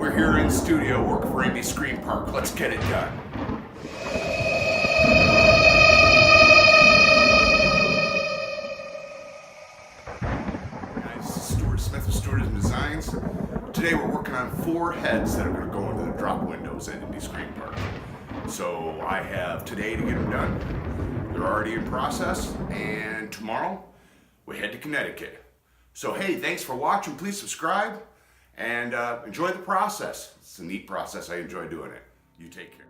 We're here in the studio working for Indy Scream Park. Let's get it done. Guys, this is Stuart Smith of STUARTIZM Designs. Today we're working on 4 heads that are going to go into the drop windows at Indy Scream Park. So I have today to get them done. They're already in process, and tomorrow we head to Connecticut. So hey, thanks for watching. Please subscribe and enjoy the process. It's a neat process. I enjoy doing it. You take care.